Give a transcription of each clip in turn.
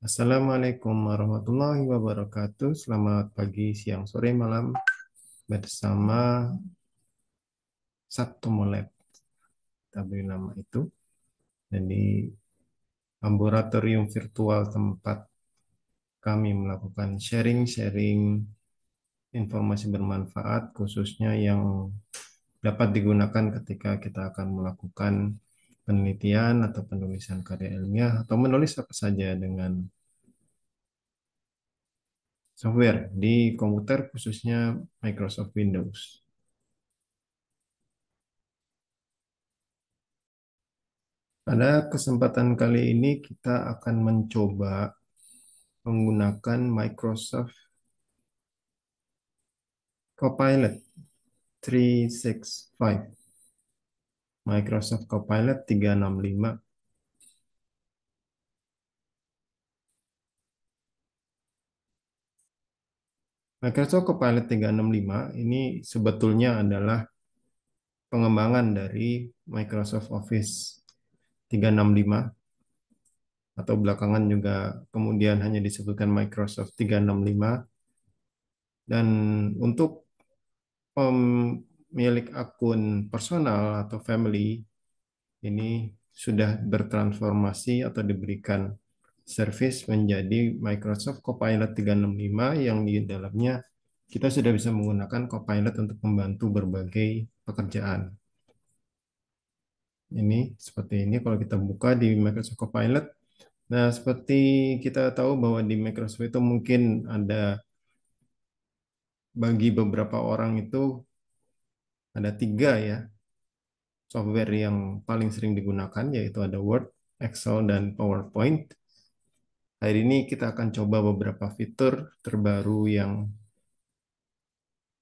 Assalamualaikum warahmatullahi wabarakatuh. Selamat pagi, siang, sore, malam bersama Sabtu Molek. Kita beri nama itu. Jadi laboratorium virtual tempat kami melakukan sharing-sharing informasi bermanfaat, khususnya yang dapat digunakan ketika kita akan melakukan penelitian atau penulisan karya ilmiah atau menulis apa saja dengan software di komputer, khususnya Microsoft Windows. Pada kesempatan kali ini kita akan mencoba menggunakan Microsoft Copilot 365. Microsoft Copilot 365. Microsoft Copilot 365 ini sebetulnya adalah pengembangan dari Microsoft Office 365 atau belakangan juga kemudian hanya disebutkan Microsoft 365. Dan untuk pemilik akun personal atau family ini sudah bertransformasi atau diberikan service menjadi Microsoft Copilot 365 yang di dalamnya kita sudah bisa menggunakan Copilot untuk membantu berbagai pekerjaan. Ini seperti ini kalau kita buka di Microsoft Copilot. Nah, seperti kita tahu bahwa di Microsoft itu mungkin ada bagi beberapa orang itu ada tiga ya software yang paling sering digunakan, yaitu ada Word, Excel, dan PowerPoint. Hari ini kita akan coba beberapa fitur terbaru yang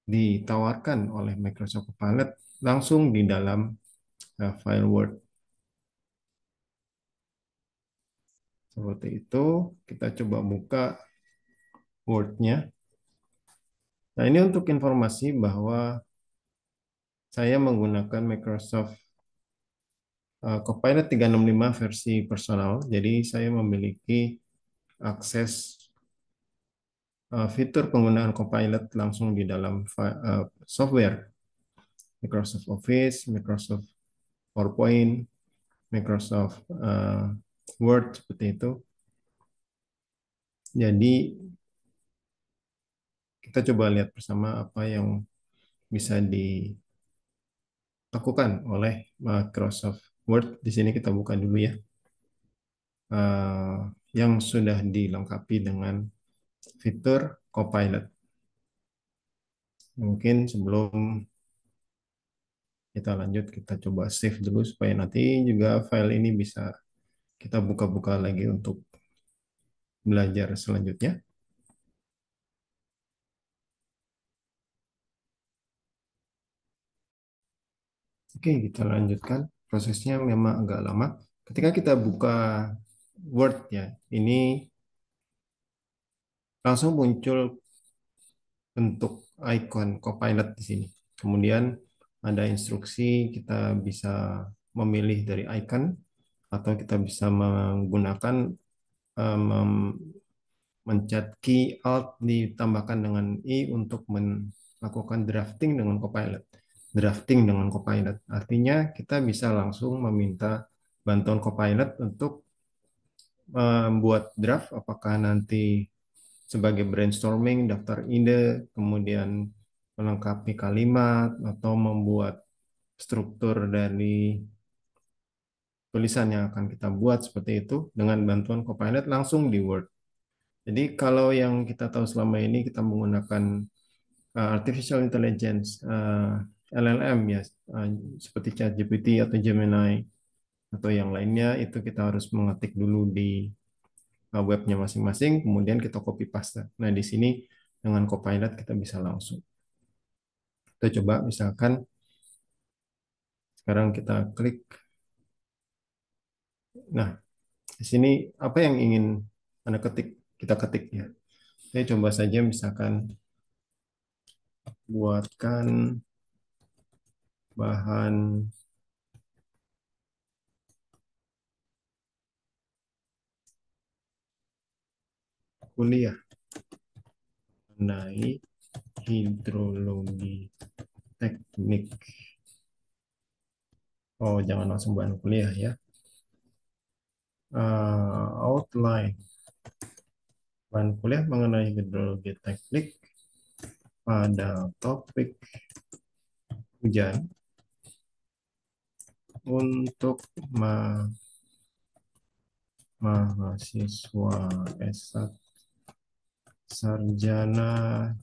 ditawarkan oleh Microsoft Copilot langsung di dalam file Word. Seperti itu, kita coba buka Word-nya. Nah, ini untuk informasi bahwa saya menggunakan Microsoft Copilot 365 versi personal. Jadi saya memiliki akses fitur penggunaan Copilot langsung di dalam software Microsoft Office, Microsoft PowerPoint, Microsoft Word seperti itu. Jadi kita coba lihat bersama apa yang bisa dilakukan oleh Microsoft Word. Di sini kita buka dulu ya, yang sudah dilengkapi dengan fitur Copilot. Mungkin sebelum kita lanjut, kita coba save dulu supaya nanti juga file ini bisa kita buka-buka lagi untuk belajar selanjutnya. Oke, kita lanjutkan. Prosesnya memang agak lama. Ketika kita buka Word ya, ini langsung muncul bentuk icon Copilot di sini. Kemudian ada instruksi, kita bisa memilih dari icon atau kita bisa menggunakan mencet key Alt ditambahkan dengan I untuk melakukan drafting dengan Copilot. Drafting dengan Copilot artinya kita bisa langsung meminta bantuan Copilot untuk membuat draft, apakah nanti sebagai brainstorming, daftar ide, kemudian melengkapi kalimat, atau membuat struktur dari tulisan yang akan kita buat seperti itu dengan bantuan Copilot langsung di Word. Jadi kalau yang kita tahu selama ini kita menggunakan artificial intelligence, LLM ya, uh, seperti ChatGPT atau Gemini atau yang lainnya, itu kita harus mengetik dulu di webnya masing-masing, kemudian kita copy paste. Nah, di sini dengan Copilot kita bisa langsung. Kita coba misalkan sekarang kita klik. Nah, di sini apa yang ingin Anda ketik, kita ketik ya. Saya coba saja misalkan buatkan bahan kuliah mengenai hidrologi teknik. Oh, jangan langsung bahan kuliah ya. Outline bahan kuliah mengenai hidrologi teknik pada topik hujan untuk mahasiswa S1 sarjana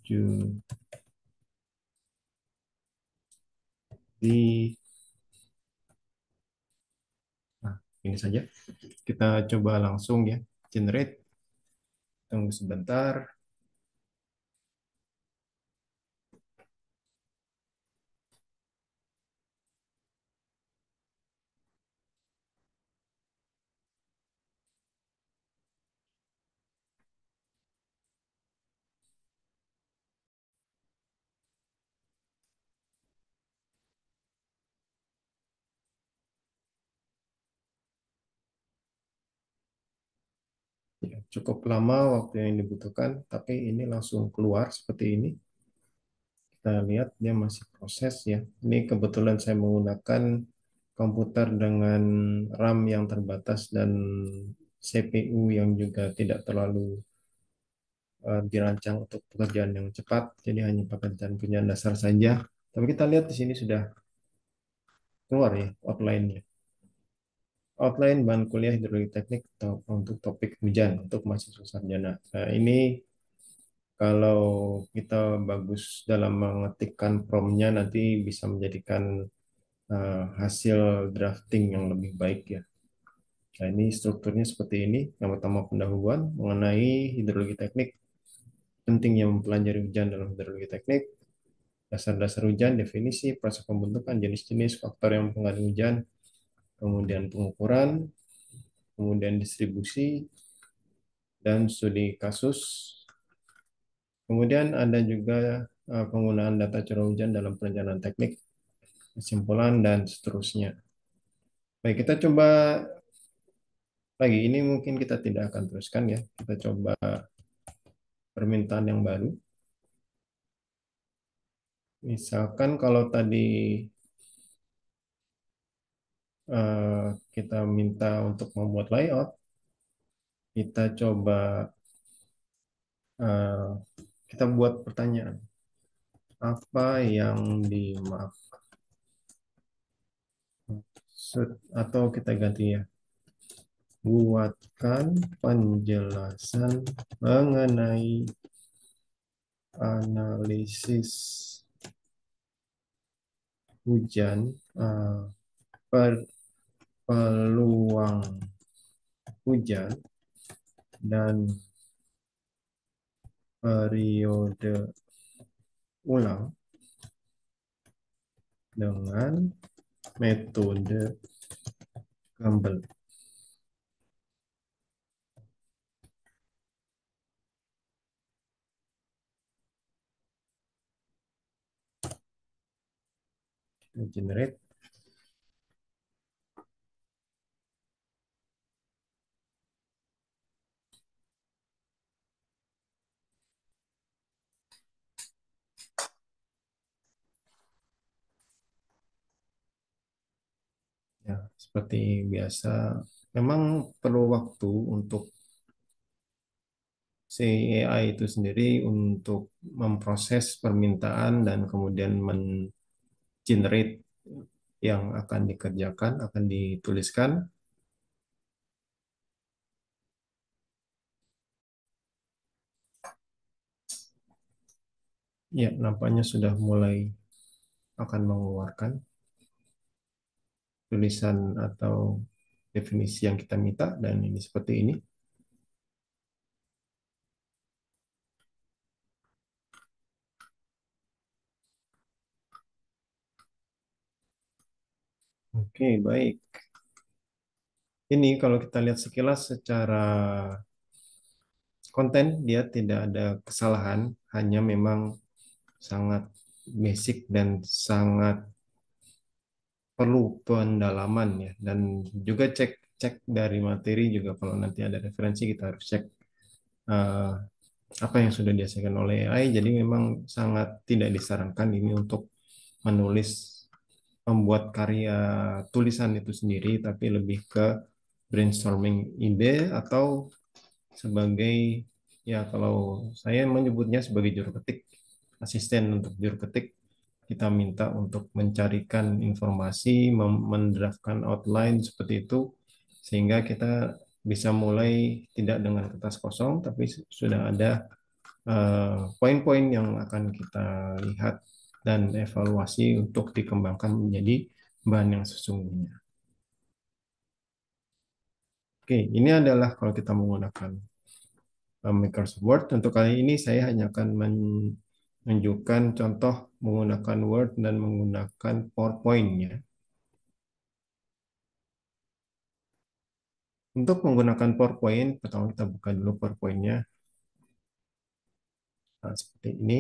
judi. Nah, ini saja. Kita coba langsung ya, generate. Tunggu sebentar. Ya, cukup lama waktu yang dibutuhkan, tapi ini langsung keluar seperti ini. Kita lihat dia masih proses ya. Ini kebetulan saya menggunakan komputer dengan RAM yang terbatas dan CPU yang juga tidak terlalu dirancang untuk pekerjaan yang cepat. Jadi hanya pekerjaan-pekerjaan dasar saja. Tapi kita lihat di sini sudah keluar ya outline-nya. Outline bahan kuliah hidrologi teknik untuk topik hujan untuk mahasiswa sarjana. Nah, ini kalau kita bagus dalam mengetikkan prompt-nya nanti bisa menjadikan hasil drafting yang lebih baik ya. Nah, ini strukturnya seperti ini. Yang pertama pendahuluan mengenai hidrologi teknik, pentingnya mempelajari hujan dalam hidrologi teknik, dasar-dasar hujan, definisi, proses pembentukan, jenis-jenis, faktor yang mempengaruhi hujan, kemudian pengukuran, kemudian distribusi, dan studi kasus. Kemudian ada juga penggunaan data curah hujan dalam perencanaan teknik, kesimpulan, dan seterusnya. Baik, kita coba lagi. Ini mungkin kita tidak akan teruskan ya. Kita coba permintaan yang baru. Misalkan kalau tadi kita minta untuk membuat layout, kita coba eh, kita buat pertanyaan. Apa yang dimaksud atau kita ganti ya. Buatkan penjelasan mengenai analisis hujan, per peluang hujan dan periode ulang dengan metode Campbell. Generate ya, seperti biasa. Memang perlu waktu untuk si AI itu sendiri untuk memproses permintaan dan kemudian men-generate yang akan dikerjakan, akan dituliskan. Ya, nampaknya sudah mulai akan mengeluarkan tulisan atau definisi yang kita minta dan ini seperti ini. Oke, baik. Ini kalau kita lihat sekilas secara konten dia tidak ada kesalahan, hanya memang sangat basic dan sangat perlu pendalaman ya dan juga cek cek dari materi juga kalau nanti ada referensi kita harus cek eh, apa yang sudah dihasilkan oleh AI. Jadi memang sangat tidak disarankan ini untuk menulis, membuat karya tulisan itu sendiri, tapi lebih ke brainstorming ide atau sebagai, ya kalau saya menyebutnya sebagai juru ketik, asisten untuk juru ketik. Kita minta untuk mencarikan informasi, mendraftkan outline seperti itu, sehingga kita bisa mulai tidak dengan kertas kosong, tapi sudah ada poin-poin yang akan kita lihat dan evaluasi untuk dikembangkan menjadi bahan yang sesungguhnya. Oke, ini adalah kalau kita menggunakan Microsoft Word. Untuk kali ini saya hanya akan menunjukkan contoh menggunakan Word dan menggunakan PowerPoint-nya. Untuk menggunakan PowerPoint, pertama kita buka dulu PowerPoint-nya. Nah, seperti ini.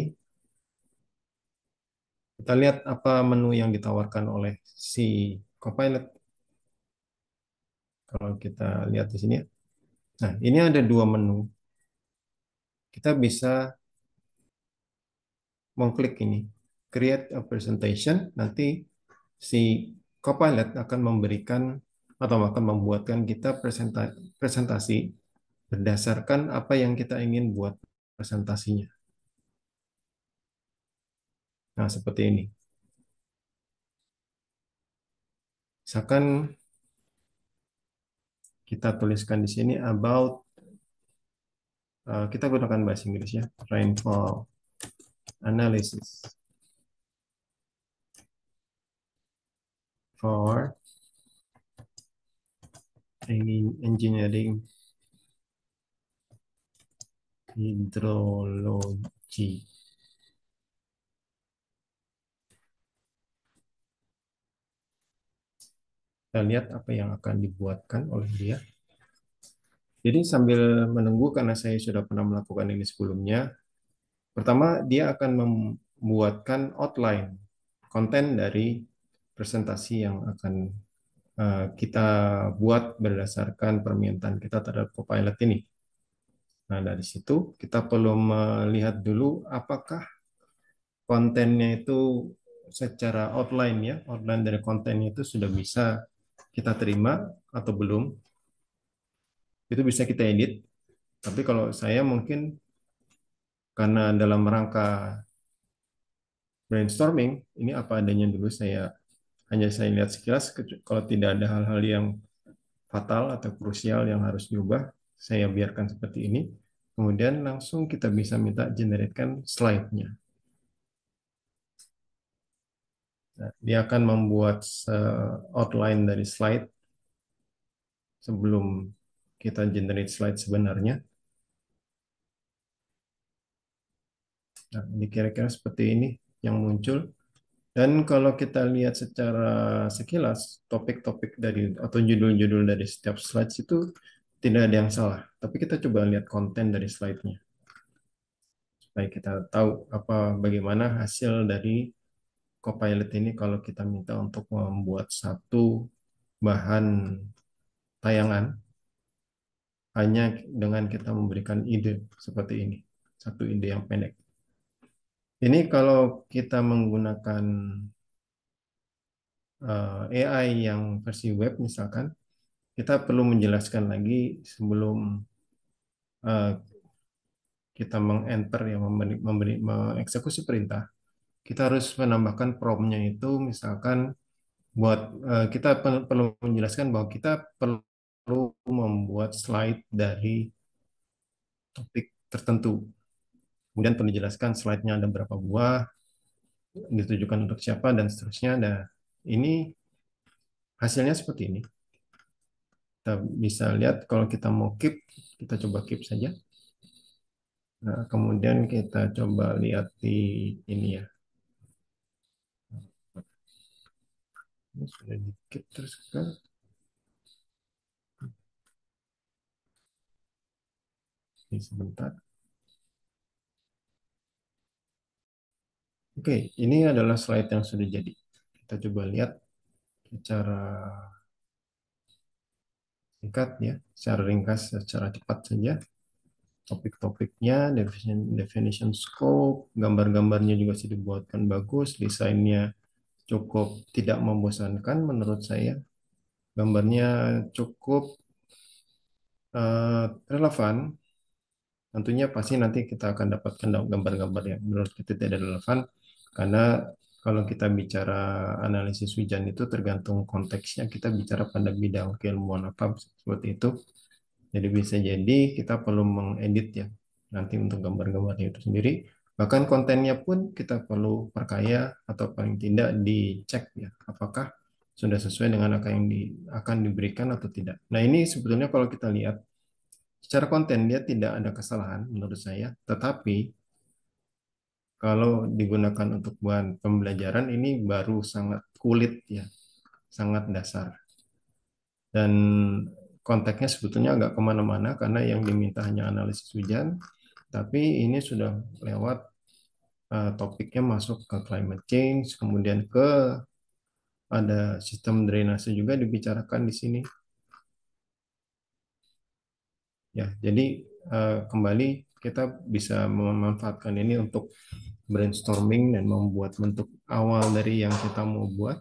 Kita lihat apa menu yang ditawarkan oleh si Copilot. Kalau kita lihat di sini. Nah, ini ada dua menu. Kita bisa mengklik ini, create a presentation. Nanti si Copilot akan memberikan atau akan membuatkan kita presentasi berdasarkan apa yang kita ingin buat presentasinya. Nah, seperti ini. Misalkan kita tuliskan di sini about, kita gunakan bahasa Inggris ya, rainfall analysis for engineering hydrology. Kita lihat apa yang akan dibuatkan oleh dia. Jadi sambil menunggu, karena saya sudah pernah melakukan ini sebelumnya, pertama dia akan membuatkan outline konten dari presentasi yang akan kita buat berdasarkan permintaan kita terhadap Copilot ini. Nah, dari situ kita perlu melihat dulu apakah kontennya itu secara outline, ya, outline dari kontennya itu sudah bisa kita terima atau belum. Itu bisa kita edit. Tapi kalau saya mungkin karena dalam rangka brainstorming, ini apa adanya dulu, saya lihat sekilas. Kalau tidak ada hal-hal yang fatal atau krusial yang harus diubah, saya biarkan seperti ini. Kemudian langsung kita bisa minta generate slide-nya. Nah, dia akan membuat outline dari slide sebelum kita generate slide sebenarnya. Nah, ini kira-kira seperti ini yang muncul. Dan kalau kita lihat secara sekilas, topik-topik dari atau judul-judul dari setiap slides itu tidak ada yang salah. Tapi kita coba lihat konten dari slide-nya, supaya kita tahu bagaimana hasil dari Copilot ini kalau kita minta untuk membuat satu bahan tayangan hanya dengan kita memberikan ide seperti ini, satu ide yang pendek. Ini kalau kita menggunakan AI yang versi web misalkan, kita perlu menjelaskan lagi sebelum eh, kita meng-enter, yang mengeksekusi perintah. Kita harus menambahkan prompt-nya itu, misalkan buat kita perlu menjelaskan bahwa kita perlu membuat slide dari topik tertentu. Kemudian perlu dijelaskan slide-nya ada berapa buah, ditujukan untuk siapa, dan seterusnya. Nah, ini hasilnya seperti ini. Kita bisa lihat kalau kita mau keep, kita coba keep saja. Nah, kemudian kita coba lihat di ini ya. Ini sudah di keep terus ke ini sebentar. Oke, ini adalah slide yang sudah jadi. Kita coba lihat secara singkat ya, secara ringkas, secara cepat saja. topik-topiknya, definition scope, gambar-gambarnya juga sudah dibuatkan bagus, desainnya cukup tidak membosankan menurut saya. Gambarnya cukup relevan. Tentunya pasti nanti kita akan dapatkan gambar-gambar yang menurut kita tidak relevan, karena kalau kita bicara analisis hujan itu tergantung konteksnya, kita bicara pada bidang keilmuan apa seperti itu. Jadi bisa jadi kita perlu mengedit ya nanti untuk gambar-gambarnya itu sendiri. Bahkan kontennya pun kita perlu perkaya atau paling tidak dicek ya apakah sudah sesuai dengan apa yang akan diberikan atau tidak. Nah ini sebetulnya kalau kita lihat secara konten dia tidak ada kesalahan menurut saya, tetapi kalau digunakan untuk bahan pembelajaran ini baru sangat kulit ya, sangat dasar. Dan konteksnya sebetulnya agak kemana-mana karena yang diminta hanya analisis hujan, tapi ini sudah lewat topiknya masuk ke climate change, kemudian ke ada sistem drainase juga dibicarakan di sini. Ya, jadi kembali kita bisa memanfaatkan ini untuk brainstorming dan membuat bentuk awal dari yang kita mau buat,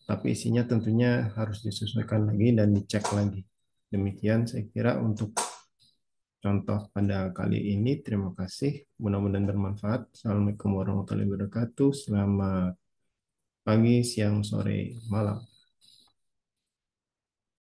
tapi isinya tentunya harus disesuaikan lagi dan dicek lagi. Demikian saya kira untuk contoh pada kali ini. Terima kasih. Mudah-mudahan bermanfaat. Assalamualaikum warahmatullahi wabarakatuh. Selamat pagi, siang, sore, malam.